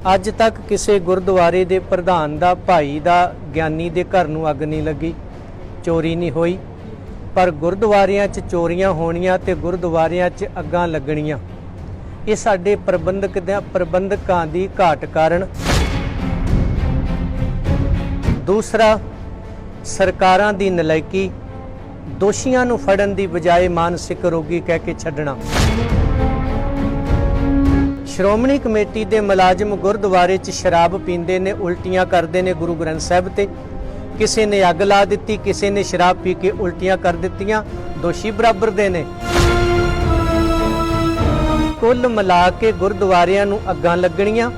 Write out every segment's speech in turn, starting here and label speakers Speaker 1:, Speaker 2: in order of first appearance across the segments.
Speaker 1: ਅੱਜ तक किसी गुरुद्वारे के प्रधान का भाई का ज्ञानी के घर नूं अग नहीं लगी, चोरी नहीं हुई। पर गुरुद्वारियां च चोरियां होणियां ते गुरुद्वारियां च अग्गां लगणियां, ये साडे प्रबंधकां दी घाट कारण। दूसरा, सरकारां दी नलायकी, दोषियां नूं फड़न दी बजाय मानसिक रोगी कह के छड्डना। श्रोमणी कमेटी के मुलाजम गुरुद्वारे च शराब पींदे ने, उल्टियां करते हैं गुरु ग्रंथ साहिब ते। किसी ने अग ला दी, किसी ने शराब पी के उल्टियां कर दित्तियां, दोषी बराबर दे ने। कुल मिला के गुरुद्वारियां नूं अग्गां लगणियां,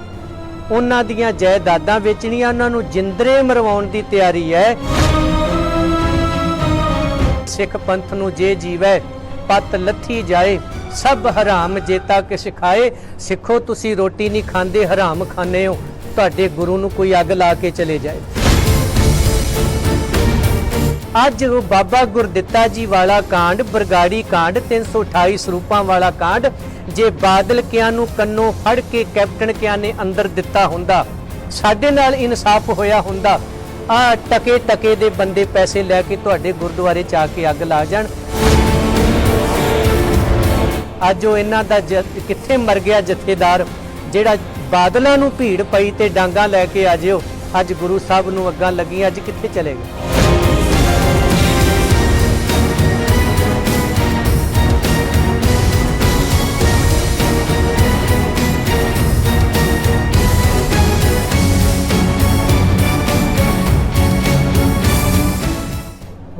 Speaker 1: उन्हां दीयां जायदादां वेचणियां, उन्हां नूं जिंदरे मरवाउण दी तैयारी है। सिख पंथ नूं जे जीवै पत लथी जाए, सब हराम जेता किस खाए। सिखो तुसी रोटी नहीं खांदे, हराम खाने हो, तुहाडे गुरु नूं कोई अग ला के चले जाए। अज वो बाबा गुरदित्ता जी वाला कांड, बरगाड़ी कांड, 328 स्वरूपां वाला कांड, जे बादल कियां नूं कन्नों फड़ के कैप्टन कियां ने अंदर दिता हुंदा, साडे नाल इंसाफ होया हुंदा। आ टके टके दे बंदे पैसे लैके तुहाडे गुरुद्वारे च आके अग ला जाण। अज वो इन्हां दा कित्थे मर गया जथेदार, जिहड़ा बादलों नूं भीड़ पई ते डांगा लैके आ जिओ, अज गुरु साहब नूं अग्गां लगियां, अज कित्थे चले गए।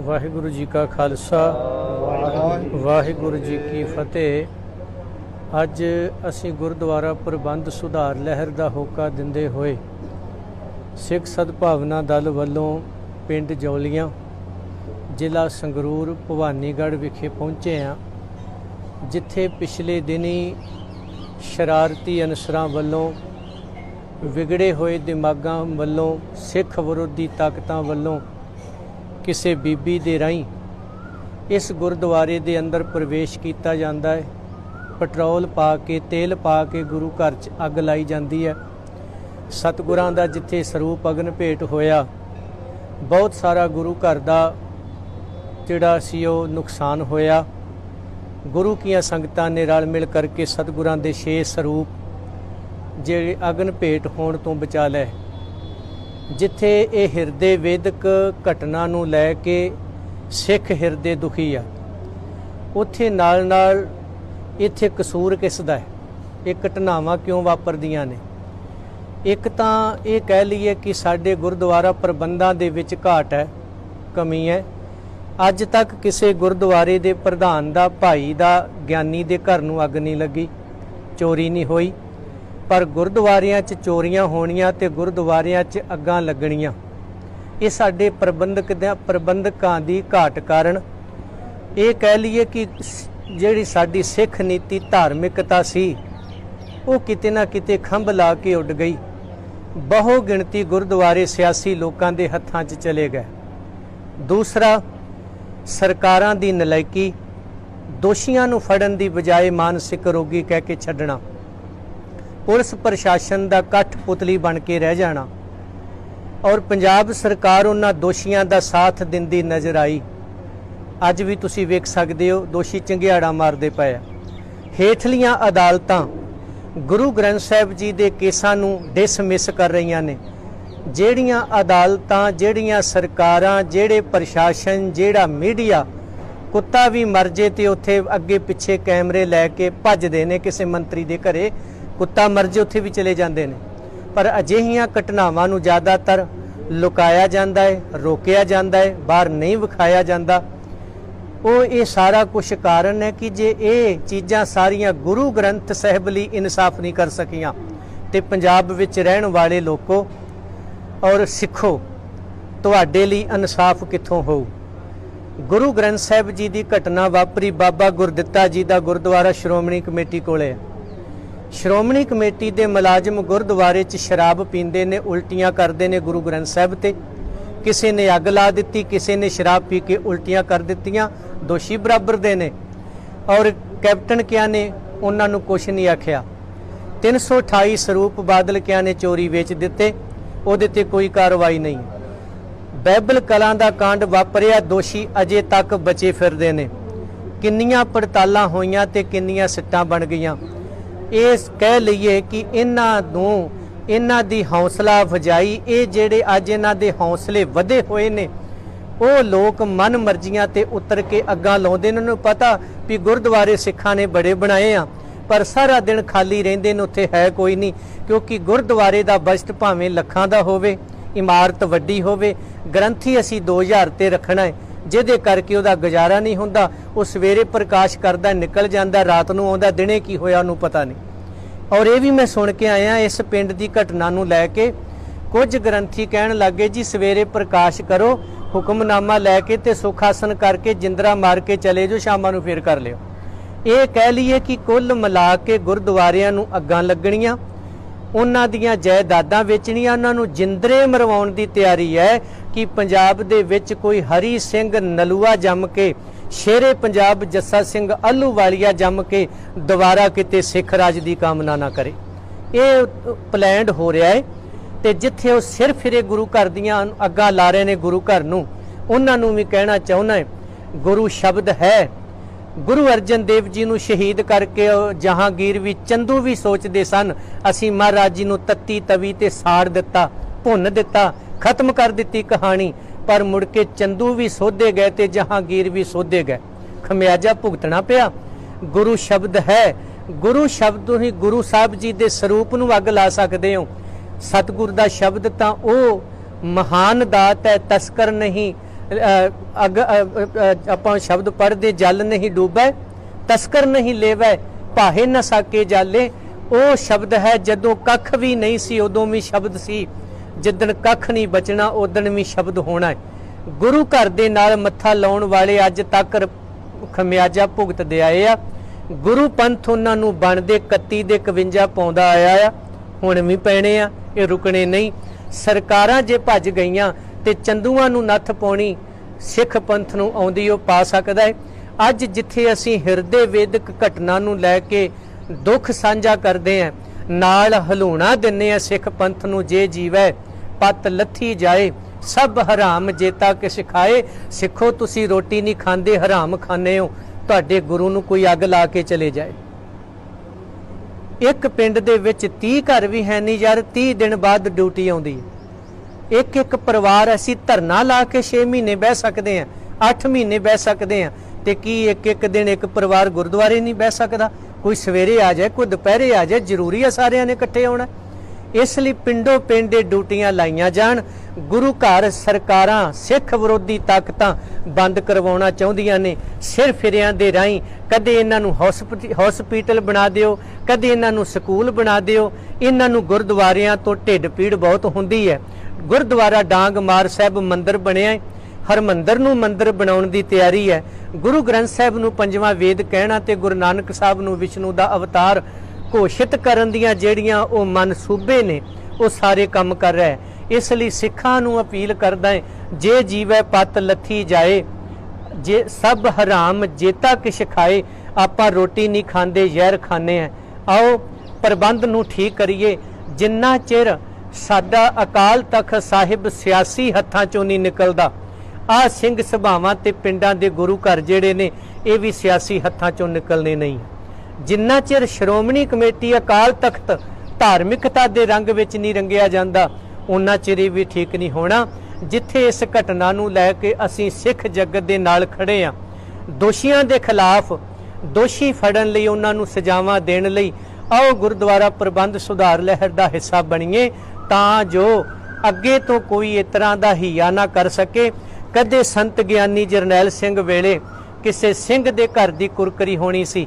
Speaker 1: वाहिगुरु जी का खालसा, वाहिगुरु जी की फतेह। अज असी गुरुद्वारा प्रबंध सुधार लहर का होका दिंदे होए सिख सद्भावना दल वालों पिंड जौलियां, जिला संगरूर, भवानीगढ़ विखे पहुँचे हाँ, जिथे पिछले दिनी शरारती अनसरां वालों, विगड़े हुए दिमागां वालों, सिख विरोधी ताकतां वालों किसी बीबी दे राहीं इस गुरुद्वारे दे अंदर प्रवेश किया जाता है। पेट्रोल पा के, तेल पा के गुरु घर च अग लाई जाती है। सतगुरां दा जिथे स्वरूप अगन भेंट होया, बहुत सारा गुरु घर दा जिहड़ा सी ओह नुकसान होया। गुरु कीआं संगतां ने रल मिल करके सतगुरां दे 6 स्वरूप जिहड़े अगन भेंट होण तो बचा लै। जिथे ये हिरदे वेदक घटना नूं लै के सिख हिरदे दुखी आ, उत्थे नाल नाल इत्थे कसूर किस दा है, ये घटनावां क्यों वापरदियां ने। एक तां ये कह लीए कि साडे गुरुद्वारा प्रबंधां दे विच घाट है, कमी है। अज तक किसी गुरुद्वारे के प्रधान का भाई का ज्ञानी के घर नूं अग नहीं लगी, चोरी नहीं हुई। पर गुरुद्वारियां च चोरियां होणियां ते गुरुद्वारियां च अग्गां लगणियां, ये साडे प्रबंधकां दी घाट कारण। ये कह लीए कि जिहड़ी साडी सिख नीति धार्मिकता सी, वो किते ना किते खंभ ला के उड़ गई। बहु गिणती गुरुद्वारे सियासी लोकां दे हत्थां च चले गए। दूसरा, सरकारां दी नलायकी, दोषियां नूं फड़न दी बजाय मानसिक रोगी कह के छड्डना। पुलिस प्रशासन का कठपुतली बन के रह जाना। और पंजाब सरकार उन्हां दोषियां दा साथ दिंदी नज़र आई। अज भी तुसी वेख सकदे हो, दोषी चंगियाड़ा मारदे पए आ। हेठलियां अदालतां गुरु ग्रंथ साहिब जी दे केसां नूं डिसमिस कर रहीआं ने। जिहड़ियां अदालतां, जिहड़ियां सरकारां, जिहड़े प्रशासन, जिहड़ा मीडिया, कुत्ता भी मर जे ते उत्थे अगे पिछे कैमरे लैके भजदे ने। किसी मंत्री दे घरे कुत्ता मर जे उत्थे भी चले जांदे ने। पर अजिहियां घटनावां नूं ज़्यादातर लुकाया जाता है, रोकिया जाता है, बाहर नहीं विखाया जाता। वो ये सारा कुछ कारण है कि जे ये चीज़ां सारियां गुरु ग्रंथ साहिब लई इंसाफ नहीं कर सकियां ते पंजाब विच रहण वाले लोगों और सिखो, तुहाडे लई इंसाफ कित्थों होऊ। गुरु ग्रंथ साहिब जी की घटना वापरी बाबा गुरदित्ता जी का गुरुद्वारा श्रोमणी कमेटी कोले है। श्रोमणी कमेटी के मुलाजम गुरुद्वारे च शराब पींदे ने, उल्टियां करते हैं गुरु ग्रंथ साहिब ते। किसी ने अग ला दी, किसी ने शराब पी के उल्टियां कर दित्तियां, दोषी बराबर दे ने। और कैप्टन क्या ने उन्होंने कुछ नहीं आख्या। 328 ਸਰੂਪ ਬਾਦਲ ਕਿਆਂ ਨੇ ਚੋਰੀ ਵੇਚ ਦਿੱਤੇ, ਉਹਦੇ ਤੇ ਕੋਈ ਕਾਰਵਾਈ ਨਹੀਂ। ਬਾਈਬਲ ਕਲਾਂ ਦਾ ਕਾਂਡ ਵਾਪਰਿਆ, ਦੋਸ਼ੀ ਅਜੇ ਤੱਕ ਬਚੇ ਫਿਰਦੇ ਨੇ। ਕਿੰਨੀਆਂ ਪੜਤਾਲਾਂ ਹੋਈਆਂ ਤੇ ਕਿੰਨੀਆਂ ਸਿੱਟਾਂ ਬਣ ਗਈਆਂ। ਇਹ ਕਹਿ ਲਈਏ ਕਿ ਇਹਨਾਂ ਦੀ ਹੌਸਲਾ ਅਫਜਾਈ, ਇਹ ਜਿਹੜੇ ਅੱਜ ਇਹਨਾਂ ਦੇ ਹੌਸਲੇ ਵਧੇ ਹੋਏ ਨੇ, ਉਹ ਲੋਕ ਮਨ ਮਰਜ਼ੀਆਂ ਤੇ ਉਤਰ ਕੇ ਅੱਗਾਂ ਲਾਉਂਦੇ ਨੇ। ਉਹਨਾਂ ਨੂੰ ਪਤਾ ਵੀ ਗੁਰਦੁਆਰੇ ਸਿੱਖਾਂ ਨੇ ਬੜੇ ਬਣਾਏ ਆ, ਪਰ ਸਾਰਾ ਦਿਨ ਖਾਲੀ ਰਹਿੰਦੇ ਨੇ, ਉੱਥੇ ਹੈ ਕੋਈ ਨਹੀਂ। ਕਿਉਂਕਿ ਗੁਰਦੁਆਰੇ ਦਾ ਬਜਟ ਭਾਵੇਂ ਲੱਖਾਂ ਦਾ ਹੋਵੇ, ਇਮਾਰਤ ਵੱਡੀ ਹੋਵੇ, ਗ੍ਰੰਥੀ ਅਸੀਂ 2000 ਤੇ ਰੱਖਣਾ ਹੈ, ਜਿਹਦੇ ਕਰਕੇ ਉਹਦਾ ਗੁਜ਼ਾਰਾ ਨਹੀਂ ਹੁੰਦਾ। ਉਹ ਸਵੇਰੇ ਪ੍ਰਕਾਸ਼ ਕਰਦਾ ਨਿਕਲ ਜਾਂਦਾ, ਰਾਤ ਨੂੰ ਆਉਂਦਾ, ਦਿਨੇ ਕੀ ਹੋਇਆ ਉਹਨੂੰ ਪਤਾ ਨਹੀਂ। ਔਰ ਇਹ ਵੀ ਮੈਂ ਸੁਣ ਕੇ ਆਇਆ, ਇਸ ਪਿੰਡ ਦੀ ਘਟਨਾ ਨੂੰ ਲੈ ਕੇ ਕੁਝ ਗ੍ਰੰਥੀ ਕਹਿਣ ਲੱਗੇ ਜੀ ਸਵੇਰੇ ਪ੍ਰਕਾਸ਼ ਕਰੋ, ਹੁਕਮਨਾਮਾ ਲੈ ਕੇ ਤੇ ਸੁਖਾਸਨ ਕਰਕੇ ਜਿੰਦਰਾ ਮਾਰ ਕੇ ਚਲੇ ਜਾਓ, ਸ਼ਾਮਾਂ ਨੂੰ ਫੇਰ ਕਰ ਲਿਓ। ਇਹ ਕਹਿ ਲਈਏ ਕਿ ਕੁੱਲ ਮਿਲਾ ਕੇ ਗੁਰਦੁਆਰਿਆਂ ਨੂੰ ਅੱਗਾਂ ਲੱਗਣੀਆਂ, ਉਹਨਾਂ ਦੀਆਂ ਜਾਇਦਾਦਾਂ ਵੇਚਣੀਆਂ, ਉਹਨਾਂ ਨੂੰ ਜਿੰਦਰੇ ਮਰਵਾਉਣ ਦੀ ਤਿਆਰੀ ਹੈ ਕਿ ਪੰਜਾਬ ਦੇ ਵਿੱਚ ਕੋਈ ਹਰੀ ਸਿੰਘ ਨਲੂਆ ਜੰਮ ਕੇ, ਸ਼ੇਰੇ ਪੰਜਾਬ ਜੱਸਾ ਸਿੰਘ ਆਹਲੂਵਾਲੀਆ ਜੰਮ ਕੇ ਦੁਬਾਰਾ ਕਿਤੇ ਸਿੱਖ ਰਾਜ ਦੀ ਕਾਮਨਾ ਨਾ ਕਰੇ। ਇਹ ਪਲਾਨਡ ਹੋ ਰਿਹਾ ਹੈ। ਤੇ ਜਿੱਥੇ ਉਹ ਸਿਰ ਫਿਰੇ ਗੁਰੂ ਘਰ ਦੀਆਂ ਅੱਗਾਂ ਲਾ ਰਹੇ ਨੇ ਗੁਰੂ ਘਰ ਨੂੰ, ਉਹਨਾਂ ਨੂੰ ਵੀ ਕਹਿਣਾ ਚਾਹੁੰਦਾ ਹੈ, ਗੁਰੂ ਸ਼ਬਦ ਹੈ। ਗੁਰੂ ਅਰਜਨ ਦੇਵ ਜੀ ਨੂੰ ਸ਼ਹੀਦ ਕਰਕੇ ਜਹਾਂਗੀਰ ਵੀ, ਚੰਦੂ ਵੀ ਸੋਚਦੇ ਸਨ ਅਸੀਂ ਮਹਾਰਾਜ ਜੀ ਨੂੰ ਤੱਤੀ ਤਵੀ ਤੇ ਸਾੜ ਦਿੱਤਾ, ਭੁੰਨ ਦਿੱਤਾ, ਖਤਮ ਕਰ ਦਿੱਤੀ ਕਹਾਣੀ। ਪਰ ਮੁੜ ਕੇ ਚੰਦੂ ਵੀ ਸੋਧੇ ਗਏ ਤੇ ਜਹਾਂਗੀਰ ਵੀ ਸੋਧੇ ਗਏ, ਖਮਿਆਜਾ ਭੁਗਤਣਾ ਪਿਆ। ਗੁਰੂ ਸ਼ਬਦ ਹੈ, ਗੁਰੂ ਸ਼ਬਦ ਤੋਂ ਹੀ ਗੁਰੂ ਸਾਹਿਬ ਜੀ ਦੇ ਸਰੂਪ ਨੂੰ ਅੱਗ ਲਾ ਸਕਦੇ ਹੋ। ਸਤਿਗੁਰ ਦਾ ਸ਼ਬਦ ਤਾਂ ਉਹ ਮਹਾਨ ਦਾਤ ਹੈ, ਤਸਕਰ ਨਹੀਂ। ਆਪਾਂ ਸ਼ਬਦ ਪੜ੍ਹਦੇ, ਜਲ ਨਹੀਂ ਡੂਬੈ, ਤਸਕਰ ਨਹੀਂ ਲੇਵੈ, ਭਾਹੇ ਨਾ ਸਾਕੇ ਜਾਲੇ। ਉਹ ਸ਼ਬਦ ਹੈ, ਜਦੋਂ ਕੱਖ ਵੀ ਨਹੀਂ ਸੀ ਉਦੋਂ ਵੀ ਸ਼ਬਦ ਸੀ, ਜਿੱਦਣ ਕੱਖ ਨਹੀਂ ਬਚਣਾ ਉਦਣ ਵੀ ਸ਼ਬਦ ਹੋਣਾ ਹੈ। ਗੁਰੂ ਘਰ ਦੇ ਨਾਲ ਮੱਥਾ ਲਾਉਣ ਵਾਲੇ ਅੱਜ ਤੱਕ ਖਮਿਆਜਾ ਭੁਗਤਦੇ ਆਏ ਆ। ਗੁਰੂ ਪੰਥ ਉਹਨਾਂ ਨੂੰ ਬਣਦੇ 31 ਦੇ 51 ਪਾਉਂਦਾ ਆਇਆ ਆ, ਹੁਣ ਵੀ ਪੈਣੇ ਆ, ਇਹ ਰੁਕਣੇ ਨਹੀਂ। ਸਰਕਾਰਾਂ ਜੇ ਭੱਜ ਗਈਆਂ ਤੇ ਚੰਦੂਆਂ ਨੂੰ ਨੱਥ ਪਾਉਣੀ ਸਿੱਖ ਪੰਥ ਨੂੰ ਆਉਂਦੀ ਉਹ ਪਾ ਸਕਦਾ ਹੈ। ਅੱਜ ਜਿੱਥੇ ਅਸੀਂ ਹਿਰਦੇ ਵੇਦਕ ਘਟਨਾ ਨੂੰ ਲੈ ਕੇ ਦੁੱਖ ਸਾਂਝਾ ਕਰਦੇ ਆਂ, ਨਾਲ ਹਲੂਣਾ ਦਿੰਨੇ ਆ ਸਿੱਖ ਪੰਥ ਨੂੰ, ਜੇ ਜੀਵੈ ਪਤ ਲੱਥੀ ਜਾਏ, ਸਭ ਹਰਾਮ ਜੇਤਾ ਕਿਛ ਖਾਏ। ਸਿੱਖੋ ਤੁਸੀਂ ਰੋਟੀ ਨਹੀਂ ਖਾਂਦੇ, ਹਰਾਮ ਖਾਂਦੇ ਹੋ। ਤੁਹਾਡੇ ਗੁਰੂ ਨੂੰ ਕੋਈ ਅੱਗ ਲਾ ਕੇ ਚਲੇ ਜਾਏ। ਇੱਕ ਪਿੰਡ ਦੇ ਵਿੱਚ 30 ਘਰ ਵੀ ਹੈ ਨਹੀਂ ਯਾਰ, 30 ਦਿਨ ਬਾਅਦ ਡਿਊਟੀ ਆਉਂਦੀ ਹੈ। ਇੱਕ ਪਰਿਵਾਰ ਅਸੀਂ ਧਰਨਾ ਲਾ ਕੇ 6 ਮਹੀਨੇ ਬਹਿ ਸਕਦੇ ਹਾਂ, 8 ਮਹੀਨੇ ਬਹਿ ਸਕਦੇ ਹਾਂ, ਤੇ ਕੀ ਇੱਕ ਦਿਨ ਇੱਕ ਪਰਿਵਾਰ ਗੁਰਦੁਆਰੇ ਨਹੀਂ ਬਹਿ ਸਕਦਾ? ਕੋਈ ਸਵੇਰੇ ਆ ਜਾਏ, ਕੋਈ ਦੁਪਹਿਰੇ ਆ ਜਾਏ, ਜ਼ਰੂਰੀ ਹੈ ਸਾਰਿਆਂ ਨੇ ਇਕੱਠੇ ਆਉਣਾ। ਇਸ ਲਈ ਪਿੰਡੋਂ ਪਿੰਡ ਦੇ ਡਿਊਟੀਆਂ ਲਾਈਆਂ ਜਾਣ। ਗੁਰੂ ਘਰ ਸਰਕਾਰਾਂ ਸਿੱਖ ਵਿਰੋਧੀ ਤਾਕਤਾਂ ਬੰਦ ਕਰਵਾਉਣਾ ਚਾਹੁੰਦੀਆਂ ਨੇ ਸਿਰ ਫਿਰਿਆਂ ਦੇ ਰਾਹੀਂ। ਕਦੇ ਇਹਨਾਂ ਨੂੰ ਹਸਪੀਟਲ ਬਣਾ ਦਿਓ, ਕਦੇ ਇਹਨਾਂ ਨੂੰ ਸਕੂਲ ਬਣਾ ਦਿਓ। ਇਹਨਾਂ ਨੂੰ ਗੁਰਦੁਆਰਿਆਂ ਤੋਂ ਢਿੱਡ ਪੀੜ ਬਹੁਤ ਹੁੰਦੀ ਹੈ। ਗੁਰਦੁਆਰਾ ਡਾਂਗ ਮਾਰ ਸਾਹਿਬ ਮੰਦਿਰ ਬਣਿਆ ਹੈ, ਹਰਮੰਦਰ ਨੂੰ ਮੰਦਿਰ ਬਣਾਉਣ ਦੀ ਤਿਆਰੀ ਹੈ। ਗੁਰੂ ਗ੍ਰੰਥ ਸਾਹਿਬ ਨੂੰ ਪੰਜਵਾਂ ਵੇਦ ਕਹਿਣਾ ਤੇ ਗੁਰੂ ਨਾਨਕ ਸਾਹਿਬ ਨੂੰ ਵਿਸ਼ਨੂੰ ਦਾ ਅਵਤਾਰ ਘੋਸ਼ਿਤ ਕਰਨ ਦੀਆਂ ਜਿਹੜੀਆਂ ਉਹ ਮਨਸੂਬੇ ਨੇ, ਉਹ ਸਾਰੇ ਕੰਮ ਕਰ ਰਿਹਾ ਹੈ। ਇਸ ਲਈ ਸਿੱਖਾਂ ਨੂੰ ਅਪੀਲ ਕਰਦਾ ਹੈ, ਜੇ ਜੀਵੈ ਪਤ ਲੱਥੀ ਜਾਏ, ਜੇ ਸਭ ਹਰਾਮ ਜੇਤਾ ਕਿਛ ਖਾਏ। ਆਪਾਂ ਰੋਟੀ ਨਹੀਂ ਖਾਂਦੇ, ਜ਼ਹਿਰ ਖਾਂਦੇ ਆ। ਆਓ ਪ੍ਰਬੰਧ ਨੂੰ ਠੀਕ ਕਰੀਏ। ਜਿੰਨਾ ਚਿਰ ਸਾਡਾ ਅਕਾਲ ਤਖਤ ਸਾਹਿਬ ਸਿਆਸੀ ਹੱਥਾਂ ਚੋਂ ਨਹੀਂ ਨਿਕਲਦਾ, ਆਹ ਸਿੰਘ ਸਭਾਵਾਂ ਤੇ ਪਿੰਡਾਂ ਦੇ ਗੁਰੂ ਘਰ ਜਿਹੜੇ ਨੇ, ਇਹ ਵੀ ਸਿਆਸੀ ਹੱਥਾਂ ਚੋਂ ਨਿਕਲਣੇ ਨਹੀਂ। ਜਿੰਨਾ ਚਿਰ ਸ਼੍ਰੋਮਣੀ ਕਮੇਟੀ ਅਕਾਲ ਤਖਤ ਧਾਰਮਿਕਤਾ ਦੇ ਰੰਗ ਵਿੱਚ ਨਹੀਂ ਰੰਗਿਆ ਜਾਂਦਾ, ਉਹਨਾਂ ਚਿਰ ਇਹ ਵੀ ਠੀਕ ਨਹੀਂ ਹੋਣਾ। ਜਿੱਥੇ ਇਸ ਘਟਨਾ ਨੂੰ ਲੈ ਕੇ ਅਸੀਂ ਸਿੱਖ ਜਗਤ ਦੇ ਨਾਲ ਖੜੇ ਹਾਂ, ਦੋਸ਼ੀਆਂ ਦੇ ਖਿਲਾਫ ਦੋਸ਼ੀ ਫੜਨ ਲਈ, ਉਹਨਾਂ ਨੂੰ ਸਜ਼ਾਵਾਂ ਦੇਣ ਲਈ ਆਓ ਗੁਰਦੁਆਰਾ ਪ੍ਰਬੰਧ ਸੁਧਾਰ ਲਹਿਰ ਦਾ ਹਿੱਸਾ ਬਣੀਏ, ਤਾਂ ਜੋ ਅੱਗੇ ਤੋਂ ਕੋਈ ਇਸ ਤਰ੍ਹਾਂ ਦਾ ਹੀਆ ਨਾ ਕਰ ਸਕੇ। ਕਦੇ ਸੰਤ ਗਿਆਨੀ ਜਰਨੈਲ ਸਿੰਘ ਵੇਲੇ ਕਿਸੇ ਸਿੰਘ ਦੇ ਘਰ ਦੀ ਕੁਰਕਰੀ ਹੋਣੀ ਸੀ,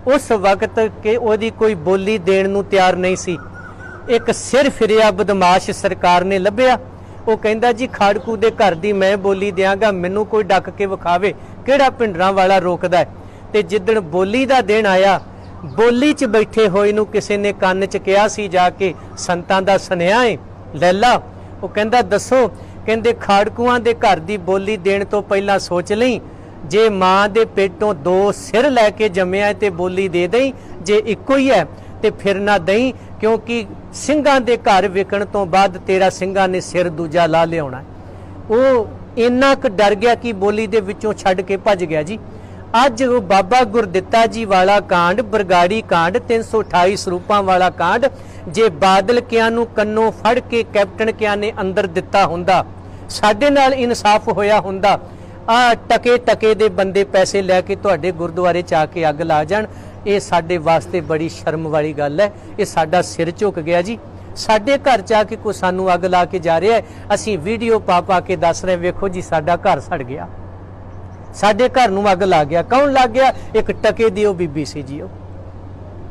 Speaker 1: ਉਸ ਵਕਤ ਕਿ ਉਹਦੀ ਕੋਈ ਬੋਲੀ ਦੇਣ ਨੂੰ ਤਿਆਰ ਨਹੀਂ ਸੀ। ਇੱਕ ਸਿਰ ਫਿਰਿਆ ਬਦਮਾਸ਼ ਸਰਕਾਰ ਨੇ ਲੱਭਿਆ, ਉਹ ਕਹਿੰਦਾ ਜੀ ਖਾੜਕੂ ਦੇ ਘਰ ਦੀ ਮੈਂ ਬੋਲੀ ਦਿਆਂਗਾ, ਮੈਨੂੰ ਕੋਈ ਡੱਕ ਕੇ ਵਿਖਾਵੇ, ਕਿਹੜਾ ਭਿੰਡਰਾਂ ਵਾਲਾ ਰੋਕਦਾ। ਤੇ ਜਿੱਦਣ ਬੋਲੀ ਦਾ ਦਿਨ ਆਇਆ, ਬੋਲੀ 'ਚ ਬੈਠੇ ਹੋਏ ਨੂੰ ਕਿਸੇ ਨੇ ਕੰਨ 'ਚ ਕਿਹਾ ਸੀ ਜਾ ਕੇ, ਸੰਤਾਂ ਦਾ ਸੁਨੇਹਾ ਏ ਲੈ ਲਾ। ਉਹ ਕਹਿੰਦਾ ਦੱਸੋ? ਕਹਿੰਦੇ ਖਾੜਕੂਆਂ ਦੇ ਘਰ ਦੀ ਬੋਲੀ ਦੇਣ ਤੋਂ ਪਹਿਲਾਂ ਸੋਚ ਲਈ, ਜੇ ਮਾਂ ਦੇ ਪੇਟੋਂ 2 ਸਿਰ ਲੈ ਕੇ ਜੰਮਿਆ ਤੇ ਬੋਲੀ ਦੇ ਦੇਈ, ਜੇ ਇੱਕੋ ਹੀ ਹੈ ਤੇ ਫਿਰ ਨਾ ਦਈ, क्योंकि ਸਿੰਘਾਂ ਦੇ ਘਰ ਵਿਕਣ ਤੋਂ ਬਾਅਦ ਤੇਰਾ ਸਿੰਘਾਂ ਨੇ ਸਿਰ ਦੂਜਾ ਲਾ ਲਿਆਉਣਾ। ਉਹ ਇੰਨਾ ਕੁ ਡਰ ਗਿਆ ਕਿ ਬੋਲੀ ਦੇ ਵਿੱਚੋਂ ਛੱਡ ਕੇ ਭੱਜ ਗਿਆ ਜੀ। ਅੱਜ ਉਹ ਬਾਬਾ ਗੁਰਦਿੱਤਾ ਜੀ ਵਾਲਾ ਕਾਂਡ, ਬਰਗਾੜੀ ਕਾਂਡ, 328 ਸਰੂਪਾਂ ਵਾਲਾ ਕਾਂਡ, ਜੇ ਬਾਦਲ ਕਿਆਂ ਨੂੰ ਕੰਨੋਂ ਫੜ ਕੇ ਕੈਪਟਨ ਕਿਆਂ ਨੇ ਅੰਦਰ ਦਿੱਤਾ ਹੁੰਦਾ, ਸਾਡੇ ਨਾਲ ਇਨਸਾਫ ਹੋਇਆ ਹੁੰਦਾ। ਆ ਟਕੇ ਟਕੇ ਦੇ ਬੰਦੇ ਪੈਸੇ ਲੈ ਕੇ ਤੁਹਾਡੇ ਗੁਰਦੁਆਰੇ ਚ ਆ ਕੇ ਅੱਗ ਲਾ ਜਾਣ, ਇਹ ਸਾਡੇ ਵਾਸਤੇ ਬੜੀ ਸ਼ਰਮ ਵਾਲੀ ਗੱਲ ਹੈ। ਇਹ ਸਾਡਾ ਸਿਰ ਝੁਕ ਗਿਆ ਜੀ। ਸਾਡੇ ਘਰ ਚ ਆ ਕੇ ਕੋਈ ਸਾਨੂੰ ਅੱਗ ਲਾ ਕੇ ਜਾ ਰਿਹਾ ਹੈ, ਅਸੀਂ ਵੀਡੀਓ ਪਾ ਪਾ ਕੇ ਦੱਸ ਰਹੇ, ਵੇਖੋ ਜੀ ਸਾਡਾ ਘਰ ਸੜ ਗਿਆ, ਸਾਡੇ ਘਰ ਨੂੰ ਅੱਗ ਲੱਗ ਗਿਆ। ਕੌਣ ਲੱਗ ਗਿਆ? ਇੱਕ ਟਕੇ ਦੀ ਉਹ ਬੀਬੀ ਸੀ ਜੀ। ਉਹ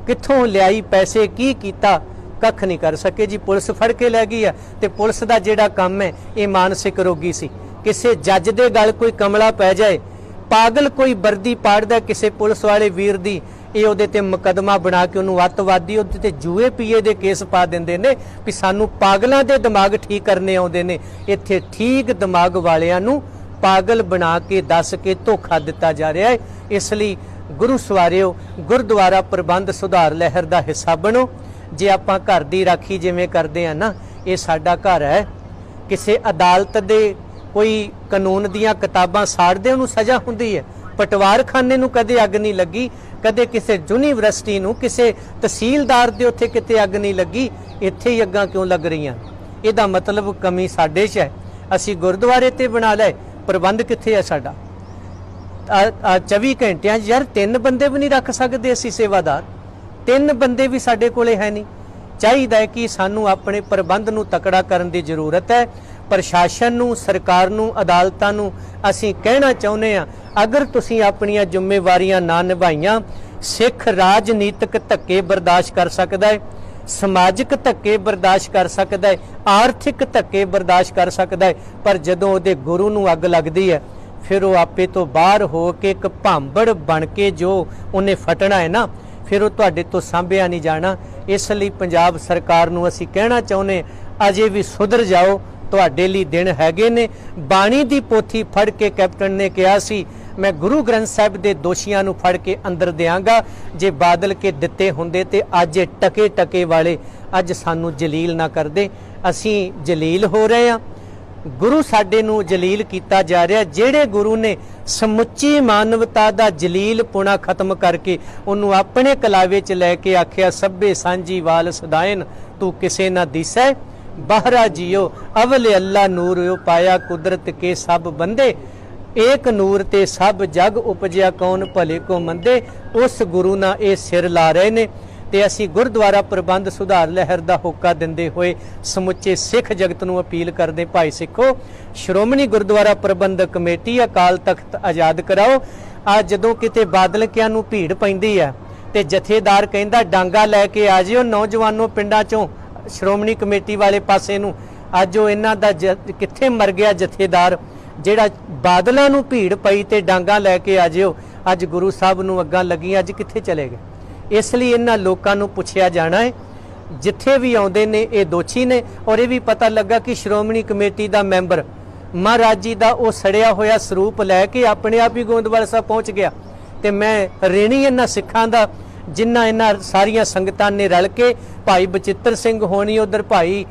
Speaker 1: ਕਿੱਥੋਂ ਲਿਆਈ ਪੈਸੇ, ਕੀ ਕੀਤਾ, ਕੱਖ ਨਹੀਂ ਕਰ ਸਕੇ ਜੀ। ਪੁਲਿਸ ਫੜ ਕੇ ਲੈ ਗਈ ਹੈ ਤੇ ਪੁਲਿਸ ਦਾ ਜਿਹੜਾ ਕੰਮ ਹੈ ਇਹ ਮਾਨਸਿਕ ਰੋਗੀ ਸੀ। ਕਿਸੇ ਜੱਜ ਦੇ ਗਲ ਕੋਈ ਕਮਲਾ ਪੈ ਜਾਏ, ਪਾਗਲ ਕੋਈ ਵਰਦੀ ਪਾੜਦਾ ਕਿਸੇ ਪੁਲਿਸ ਵਾਲੇ ਵੀਰ ਦੀ, ਇਹ ਉਹਦੇ ਤੇ ਮੁਕੱਦਮਾ ਬਣਾ ਕੇ ਉਹਨੂੰ ਅੱਤਵਾਦੀ, ਉਹਦੇ ਤੇ ਜੂਏ ਪੀਏ ਦੇ ਕੇਸ ਪਾ ਦਿੰਦੇ ਨੇ ਵੀ ਸਾਨੂੰ ਪਾਗਲਾਂ ਦੇ ਦਿਮਾਗ ਠੀਕ ਕਰਨੇ ਆਉਂਦੇ ਨੇ। ਇੱਥੇ ਠੀਕ ਦਿਮਾਗ ਵਾਲਿਆਂ ਨੂੰ ਪਾਗਲ ਬਣਾ ਕੇ ਦੱਸ ਕੇ ਧੋਖਾ ਦਿੱਤਾ ਜਾ ਰਿਹਾ ਹੈ। ਇਸ ਲਈ ਗੁਰੂ ਸਵਾਰਿਓ, ਗੁਰਦੁਆਰਾ ਪ੍ਰਬੰਧ ਸੁਧਾਰ ਲਹਿਰ ਦਾ ਹਿੱਸਾ ਬਣੋ। ਜੇ ਆਪਾਂ ਘਰ ਦੀ ਰਾਖੀ ਜਿਵੇਂ ਕਰਦੇ ਆ ਨਾ, ਇਹ ਸਾਡਾ ਘਰ ਹੈ। ਕਿਸੇ ਅਦਾਲਤ ਦੇ ਕੋਈ ਕਾਨੂੰਨ ਦੀਆਂ ਕਿਤਾਬਾਂ ਸਾੜਦੇ ਉਹਨੂੰ ਸਜ਼ਾ ਹੁੰਦੀ ਹੈ। ਪਟਵਾਰਖਾਨੇ ਨੂੰ ਕਦੇ ਅੱਗ ਨਹੀਂ ਲੱਗੀ, ਕਦੇ ਕਿਸੇ ਯੂਨੀਵਰਸਿਟੀ ਨੂੰ, ਕਿਸੇ ਤਹਿਸੀਲਦਾਰ ਦੇ ਉੱਥੇ ਕਿਤੇ ਅੱਗ ਨਹੀਂ ਲੱਗੀ, ਇੱਥੇ ਹੀ ਅੱਗਾਂ ਕਿਉਂ ਲੱਗ ਰਹੀਆਂ? ਇਹਦਾ ਮਤਲਬ ਕਮੀ ਸਾਡੇ 'ਚ ਹੈ। ਅਸੀਂ ਗੁਰਦੁਆਰੇ ਤੇ ਬਣਾ ਲਏ, ਪ੍ਰਬੰਧ ਕਿੱਥੇ ਹੈ ਸਾਡਾ? 24 ਘੰਟਿਆਂ 'ਚ ਯਾਰ 3 ਬੰਦੇ ਵੀ ਨਹੀਂ ਰੱਖ ਸਕਦੇ ਅਸੀਂ ਸੇਵਾਦਾਰ, 3 ਬੰਦੇ ਵੀ ਸਾਡੇ ਕੋਲੇ ਹੈ ਨਹੀਂ। ਚਾਹੀਦਾ ਹੈ ਕਿ ਸਾਨੂੰ ਆਪਣੇ ਪ੍ਰਬੰਧ ਨੂੰ ਤਕੜਾ ਕਰਨ ਦੀ ਜ਼ਰੂਰਤ ਹੈ। ਪ੍ਰਸ਼ਾਸਨ ਨੂੰ, ਸਰਕਾਰ ਨੂੰ, ਅਦਾਲਤਾਂ ਨੂੰ ਅਸੀਂ ਕਹਿਣਾ ਚਾਹੁੰਦੇ ਹਾਂ, ਅਗਰ ਤੁਸੀਂ ਆਪਣੀਆਂ ਜ਼ਿੰਮੇਵਾਰੀਆਂ ਨਾ ਨਿਭਾਈਆਂ, ਸਿੱਖ ਰਾਜਨੀਤਿਕ ਧੱਕੇ ਬਰਦਾਸ਼ਤ ਕਰ ਸਕਦਾ ਹੈ, ਸਮਾਜਿਕ ਧੱਕੇ ਬਰਦਾਸ਼ਤ ਕਰ ਸਕਦਾ ਹੈ, ਆਰਥਿਕ ਧੱਕੇ ਬਰਦਾਸ਼ਤ ਕਰ ਸਕਦਾ ਹੈ, ਪਰ ਜਦੋਂ ਉਹਦੇ ਗੁਰੂ ਨੂੰ ਅੱਗ ਲੱਗਦੀ ਹੈ ਫਿਰ ਉਹ ਆਪੇ ਤੋਂ ਬਾਹਰ ਹੋ ਕੇ ਇੱਕ ਭਾਂਬੜ ਬਣ ਕੇ ਜੋ ਉਹਨੇ ਫਟਣਾ ਹੈ ਨਾ, ਫਿਰ ਉਹ ਤੁਹਾਡੇ ਤੋਂ ਸਾਂਭਿਆ ਨਹੀਂ ਜਾਣਾ। ਇਸ ਲਈ ਪੰਜਾਬ ਸਰਕਾਰ ਨੂੰ ਅਸੀਂ ਕਹਿਣਾ ਚਾਹੁੰਦੇ, ਅਜੇ ਵੀ ਸੁਧਰ ਜਾਓ, ਤੁਹਾਡੇ ਲਈ ਦਿਨ ਹੈਗੇ ਨੇ। ਬਾਣੀ ਦੀ ਪੋਥੀ ਫੜ ਕੇ ਕੈਪਟਨ ਨੇ ਕਿਹਾ ਸੀ, ਮੈਂ ਗੁਰੂ ਗ੍ਰੰਥ ਸਾਹਿਬ ਦੇ ਦੋਸ਼ੀਆਂ ਨੂੰ ਫੜ ਕੇ ਅੰਦਰ ਦਿਆਂਗਾ। ਜੇ ਬਾਦਲ ਕੇ ਦਿੱਤੇ ਹੁੰਦੇ ਤੇ ਅੱਜ ਟਕੇ ਟਕੇ ਵਾਲੇ ਅੱਜ ਸਾਨੂੰ ਜਲੀਲ ਨਾ ਕਰਦੇ। ਅਸੀਂ ਜਲੀਲ ਹੋ ਰਹੇ ਹਾਂ, ਗੁਰੂ ਸਾਡੇ ਨੂੰ ਜਲੀਲ ਕੀਤਾ ਜਾ ਰਿਹਾ। ਜਿਹੜੇ ਗੁਰੂ ਨੇ ਸਮੁੱਚੀ ਮਾਨਵਤਾ ਦਾ ਜਲੀਲ ਪੁਣਾ ਖਤਮ ਕਰਕੇ ਉਹਨੂੰ ਆਪਣੇ ਕਲਾਵੇ 'ਚ ਲੈ ਕੇ ਆਖਿਆ, ਸਭੇ ਸਾਂਝੀ ਵਾਲ ਸਦਾਇਨ ਤੂੰ ਕਿਸੇ ਨਾ ਦਿਸੈ, ਬਾਹਰਾ ਜਿयो ਅਵਲ ਅੱਲਾ ਨੂਰ ਪਾਇਆ ਕੁਦਰਤ ਕੇ ਸਭ ਬੰਦੇ, ਏਕ ਨੂਰ ਤੇ ਸਭ ਜਗ ਉਪਜਿਆ ਕੌਣ ਭਲੇ ਕੋ ਮੰਦੇ। ਉਸ ਗੁਰੂ ਨਾਲ ਇਹ ਸਿਰ ਲਾ ਰਹੇ ਨੇ। ਤੇ ਅਸੀਂ ਗੁਰਦੁਆਰਾ ਪ੍ਰਬੰਧ ਸੁਧਾਰ ਲਹਿਰ ਦਾ ਹੋਕਾ ਦਿੰਦੇ ਹੋਏ ਸਮੁੱਚੇ ਸਿੱਖ ਜਗਤ ਨੂੰ ਅਪੀਲ ਕਰਦੇ, ਭਾਈ ਸਿੱਖੋ, ਸ਼੍ਰੋਮਣੀ ਗੁਰਦੁਆਰਾ ਪ੍ਰਬੰਧਕ ਕਮੇਟੀ, ਅਕਾਲ ਤਖਤ ਆਜ਼ਾਦ ਕਰਾਓ। ਆ ਜਦੋਂ ਕਿਤੇ ਬਾਦਲਕਿਆਂ ਨੂੰ ਭੀੜ ਪੈਂਦੀ ਹੈ ਤੇ ਜਥੇਦਾਰ ਕਹਿੰਦਾ ਡਾਂਗਾ ਲੈ ਕੇ ਆ ਜਿਓ ਨੌਜਵਾਨੋਂ ਪਿੰਡਾਂ ਚੋਂ ਸ਼੍ਰੋਮਣੀ ਕਮੇਟੀ ਵਾਲੇ ਪਾਸੇ ਨੂੰ, ਅੱਜ ਉਹ ਇਹਨਾਂ ਦਾ ਕਿੱਥੇ ਮਰ ਗਿਆ ਜਥੇਦਾਰ ਜਿਹੜਾ ਬਾਦਲਾਂ ਨੂੰ ਭੀੜ ਪਈ ਤੇ ਡਾਂਗਾ ਲੈ ਕੇ ਆ ਜਿਓ। ਅੱਜ ਗੁਰੂ ਸਾਹਿਬ ਨੂੰ ਅੱਗਾਂ ਲੱਗੀਆਂ, ਅੱਜ ਕਿੱਥੇ ਚਲੇ ਗਏ? ਇਸ ਲਈ ਇਹਨਾਂ ਲੋਕਾਂ ਨੂੰ ਪੁੱਛਿਆ ਜਾਣਾ ਹੈ। ਜਿੱਥੇ ਵੀ ਆਉਂਦੇ ਨੇ ਇਹ ਦੋਸ਼ੀ ਨੇ। ਔਰ ਇਹ ਵੀ ਪਤਾ ਲੱਗਾ ਕਿ ਸ਼੍ਰੋਮਣੀ ਕਮੇਟੀ ਦਾ ਮੈਂਬਰ ਮਹਾਰਾਜ ਜੀ ਦਾ ਉਹ ਸੜਿਆ ਹੋਇਆ ਸਰੂਪ ਲੈ ਕੇ ਆਪਣੇ ਆਪ ਹੀ ਗੋਇੰਦਵਾਲ ਸਾਹਿਬ ਪਹੁੰਚ ਗਿਆ। ਤੇ ਮੈਂ ਰੇਣੀ ਇਹਨਾਂ ਸਿੱਖਾਂ ਦਾ, ਜਿਨ੍ਹਾਂ ਇਹਨਾਂ ਸਾਰੀਆਂ ਸੰਗਤਾਂ ਨੇ ਰਲ ਕੇ, ਭਾਈ ਬਚਿੱਤਰ ਸਿੰਘ ਹੋਣੀ, ਉਧਰ ਭਾਈ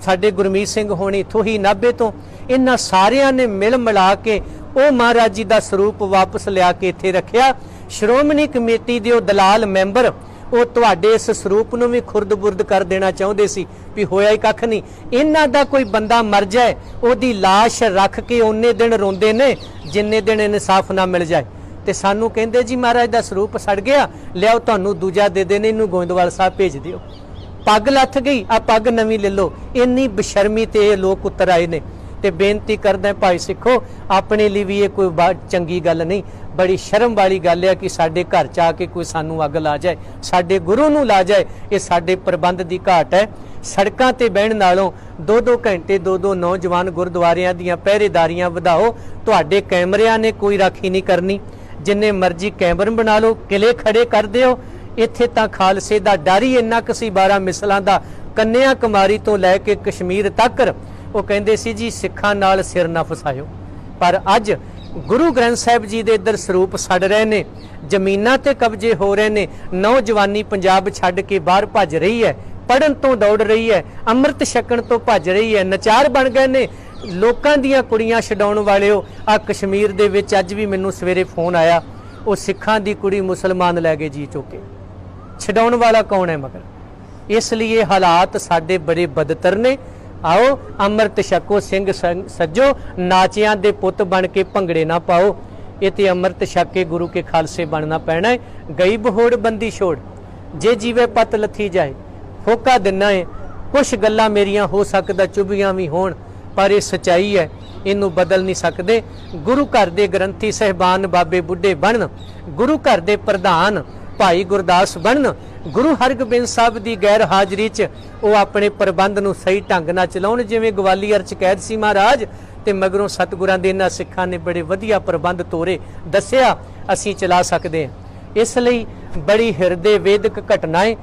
Speaker 1: ਸਾਡੇ ਗੁਰਮੀਤ ਸਿੰਘ ਹੋਣੀ ਇੱਥੋਂ ਹੀ ਨਾਭੇ ਤੋਂ, ਇਹਨਾਂ ਸਾਰਿਆਂ ਨੇ ਮਿਲ ਮਿਲਾ ਕੇ ਉਹ ਮਹਾਰਾਜ ਜੀ ਦਾ ਸਰੂਪ ਵਾਪਸ ਲਿਆ ਕੇ ਇੱਥੇ ਰੱਖਿਆ। ਸ਼੍ਰੋਮਣੀ ਕਮੇਟੀ ਦੇ ਉਹ ਦਲਾਲ ਮੈਂਬਰ ਉਹ ਤੁਹਾਡੇ ਇਸ ਸਰੂਪ ਨੂੰ ਵੀ ਖੁਰਦ-ਬੁਰਦ ਕਰ ਦੇਣਾ ਚਾਹੁੰਦੇ ਸੀ ਵੀ ਹੋਇਆ ਹੀ ਕੱਖ ਨਹੀਂ। ਇਹਨਾਂ ਦਾ ਕੋਈ ਬੰਦਾ ਮਰ ਜਾਏ, ਉਹਦੀ ਲਾਸ਼ ਰੱਖ ਕੇ ਉਹਨੇ ਦਿਨ ਰੋਂਦੇ ਨੇ ਜਿੰਨੇ ਦਿਨ ਇਨਸਾਫ ਨਾ ਮਿਲ ਜਾਏ। ਤੇ ਸਾਨੂੰ ਕਹਿੰਦੇ ਜੀ ਮਹਾਰਾਜ ਦਾ ਸਰੂਪ ਸੜ ਗਿਆ, ਲਿਆਓ ਤੁਹਾਨੂੰ ਦੂਜਾ ਦੇ ਦੇਣੇ, ਇਹਨੂੰ ਗੋਇੰਦਵਾਲ ਸਾਹਿਬ ਭੇਜ ਦਿਓ। ਪੱਗ ਲੱਥ ਗਈ, ਆ ਪੱਗ ਨਵੀਂ ਲੈ ਲਓ। ਇੰਨੀ ਬਸ਼ਰਮੀ ਤੇ ਇਹ ਲੋਕ ਉਤਰ ਆਏ ਨੇ। ਤੇ ਬੇਨਤੀ ਕਰਦਾ ਭਾਈ ਸਿੱਖੋ, ਆਪਣੇ ਲਈ ਵੀ ਇਹ ਕੋਈ ਚੰਗੀ ਗੱਲ ਨਹੀਂ, ਬੜੀ ਸ਼ਰਮ ਵਾਲੀ ਗੱਲ ਹੈ ਕਿ ਸਾਡੇ ਘਰ ਚ ਆ ਕੇ ਕੋਈ ਸਾਨੂੰ ਅੱਗ ਲਾ ਜਾਏ, ਸਾਡੇ ਗੁਰੂ ਨੂੰ ਲਾ ਜਾਏ। ਇਹ ਸਾਡੇ ਪ੍ਰਬੰਧ ਦੀ ਘਾਟ ਹੈ। ਸੜਕਾਂ ਤੇ ਬਹਿਣ ਨਾਲੋਂ 2-2 ਘੰਟੇ 2-2 ਨੌਜਵਾਨ ਗੁਰਦੁਆਰਿਆਂ ਦੀਆਂ ਪਹਿਰੇਦਾਰੀਆਂ ਵਧਾਓ। ਤੁਹਾਡੇ ਕੈਮਰਿਆਂ ਨੇ ਕੋਈ ਰਾਖੀ ਨਹੀਂ ਕਰਨੀ, ਜਿੰਨੇ ਮਰਜ਼ੀ ਕੈਮਰੇ ਬਣਾ ਲਓ, ਕਿਲੇ ਖੜੇ ਕਰ ਦਿਓ। ਇੱਥੇ ਤਾਂ ਖਾਲਸੇ ਦਾ ਡਰ ਹੀ ਇੰਨਾ ਕੁ ਸੀ, 12 ਮਿਸਲਾਂ ਦਾ, ਕੰਨਿਆ ਕੁਮਾਰੀ ਤੋਂ ਲੈ ਕੇ ਕਸ਼ਮੀਰ ਤੱਕ। ਉਹ ਕਹਿੰਦੇ ਸੀ ਜੀ ਸਿੱਖਾਂ ਨਾਲ ਸਿਰ ਨਾ ਫਸਾਇਓ। ਪਰ ਅੱਜ ਗੁਰੂ ਗ੍ਰੰਥ ਸਾਹਿਬ ਜੀ ਦੇ ਇੱਧਰ ਸਰੂਪ ਸੜ ਰਹੇ ਨੇ, ਜ਼ਮੀਨਾਂ ਤੇ ਕਬਜ਼ੇ ਹੋ ਰਹੇ ਨੇ, ਨੌਜਵਾਨੀ ਪੰਜਾਬ ਛੱਡ ਕੇ ਬਾਹਰ ਭੱਜ ਰਹੀ ਹੈ, ਪੜਨ ਤੋਂ ਦੌੜ ਰਹੀ ਹੈ, ਅੰਮ੍ਰਿਤ ਛਕਣ ਤੋਂ ਭੱਜ ਰਹੀ ਹੈ, ਨਚਾਰ ਬਣ ਗਏ ਨੇ ਲੋਕਾਂ ਦੀਆਂ ਕੁੜੀਆਂ ਛਡਾਉਣ ਵਾਲਿਓ। ਆ ਕਸ਼ਮੀਰ ਦੇ ਵਿੱਚ ਅੱਜ ਵੀ ਮੈਨੂੰ ਸਵੇਰੇ ਫੋਨ ਆਇਆ, ਉਹ ਸਿੱਖਾਂ ਦੀ ਕੁੜੀ ਮੁਸਲਮਾਨ ਲੈ ਗਏ ਜੀ ਚੁੱਕੇ, ਛਡਾਉਣ ਵਾਲਾ ਕੌਣ ਹੈ ਮਗਰ? ਇਸ ਲਈ ਹਾਲਾਤ ਸਾਡੇ ਬੜੇ ਬਦਤਰ ਨੇ। आओ अमृत छको सिंह सज्जो, नाचियां दे पुत बन के भंगड़े ना पाओ। ये तो अमृत छक के गुरु के खालसे बनना पैना है। गई बहोड़ बंदी छोड़, जे जीवे पत लथी जाए। होका दिना है, कुछ गल्लां मेरियां हो सकदा चुभियां भी होण, पर ये सच्चाई है, इनू बदल नहीं सकते। गुरु घर दे ग्रंथी सहबान बाबे बुढ़े बनन, गुरु घर दे प्रधान भाई गुरदास बनन, गुरु हरगोबिंद साहब की गैर हाजरी च वो अपने प्रबंध नूं सही ढंग नाल चलाउण। जिवें ग्वालियर च कैद सी महाराज ते मगरों सतगुरां दे इन्हां सिखां ने बड़े वधिया प्रबंध तोरे दस्सिया, असीं चला सकदे हां। इसलिए बड़ी हिरदे वेदक घटना है।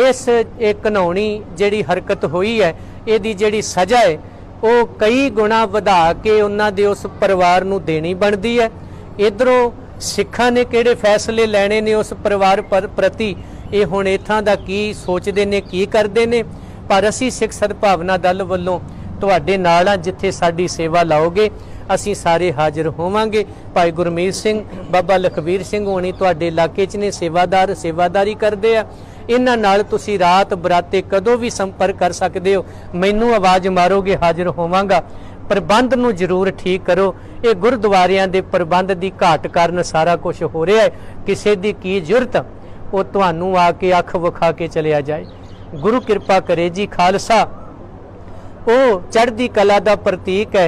Speaker 1: इस एक घिनौणी जिहड़ी हरकत होई है, इहदी जिहड़ी सज़ा है वो कई गुणा वधा के उन्हां दे उस परिवार नूं देनी बनदी है। इधरों सिखां ने किहड़े फैसले लैणे ने उस परिवार प्रति, ये हुण इत्थां दा की सोचदे ने, की करदे ने। पर असीं सिख सद्भावना दल वल्लों तुहाडे नाल आ, जिथे साडी सेवा लाओगे असीं सारे हाजिर होवांगे। भाई गुरमीत सिंह, बाबा लखबीर सिंह होणी तुहाडे इलाके च ने सेवादार, सेवादारी करदे आ। इन्हां नाल तुसीं रात बराते कदों भी संपर्क कर सकदे हो, मैनूं आवाज़ मारोगे, हाजिर होवांगा। प्रबंध नूं जरूर ठीक करो। ये गुरुद्वारियां दे प्रबंध दी घाट कारण सारा कुछ हो रहा है। किसी दी की जुरत वो तुहानूं आके अख विखा के चलिया जाए। गुरु कृपा करे जी। खालसा वो चढ़दी कला दा प्रतीक है।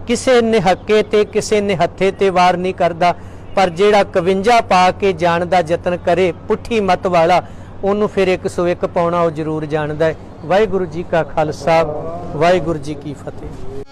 Speaker 1: किसे निहक्के ते किसे निहत्थे ते वार नहीं करदा, पर जेड़ा 51 पा के जाण दा यतन करे पुठी मत वाला, ਉਹਨੂੰ फिर 101 पाउणा वो जरूर जानदा है। वाहिगुरू जी का खालसा, वाहिगुरू जी की फतेह।